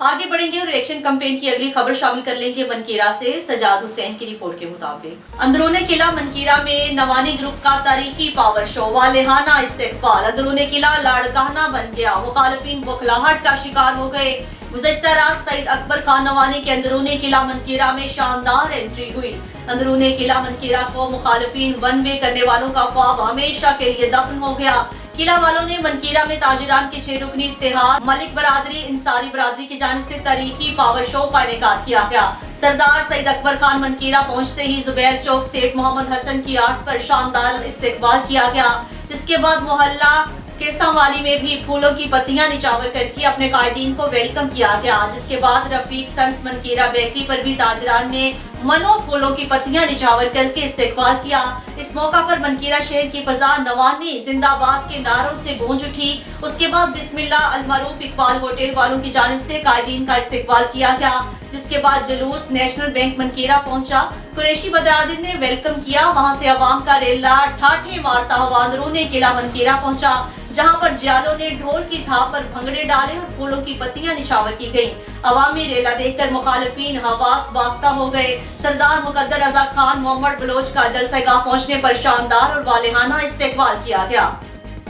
आगे बढ़ेंगे और इलेक्शन कैंपेन की अगली खबर शामिल कर लेंगे मनकीरा से। सजाद हुसैन की रिपोर्ट के मुताबिक अंदरूने किला मनकीरा में नवानी ग्रुप का तारीखी पावर शो, वालेहाना इस्तेकबाल। अंदरूने किला लाड़काना बन गया, मुखालिफिन बौखलाहट का शिकार हो गए। गुज़श्ता रात सईद अकबर खान नवानी के अंदरूने किला मनकीरा में शानदार एंट्री हुई। अंदरूने किला मनकीरा को मुखालिफिन वन वे करने वालों का ख्वाब हमेशा के लिए दफन हो गया। किला वालों ने मनकीरा में ताजिरान के 6 रुकनी इत्तेहाद, मलिक बरादरी, इंसारी बरादरी की जानिब से तारीखी पावर शो का इनेकाद किया गया। सरदार सईद अकबर खान मनकीरा पहुंचते ही जुबैर चौक सेठ मोहम्मद हसन की आर्ट पर शानदार इस्तकबाल किया गया। जिसके बाद मोहल्ला केसावाली में भी फूलों की पत्तियां निछावर करके अपने कायदीन को वेलकम किया गया। जिसके बाद रफीक सन्स मनकीरा बेकरी पर भी ताजरान ने मनो फूलों की पत्तियां निछावर करके इस्तकबाल किया। इस मौका पर मनकीरा शहर की फजा नवानी जिंदाबाद के नारों से गूंज उठी। उसके बाद बिस्मिल्लाह अल मारूफ इकबाल होटल वालों की जानिब से कायदीन का इस्तकबाल किया गया। जिसके बाद जुलूस नेशनल बैंक मनकीरा पहुंचा। कुरैशी बदरादीन ने वेलकम किया। वहां से अवाम का रेला ठाठे मारता हुआ अंदरूने किला मनकीरा पहुंचा, जहां पर जियालों ने ढोल की थाप पर भंगड़े डाले और फूलों की पत्तियां निछावर की गयी। अवामी रेला देखकर मुखालिफिन हवास बाख्ता हो गए। सरदार मुकद्दर रजा खान मोहम्मद बलोच का जलसेगाह पहुंचने पर शानदार और वालेहाना इस्तकबाल किया गया।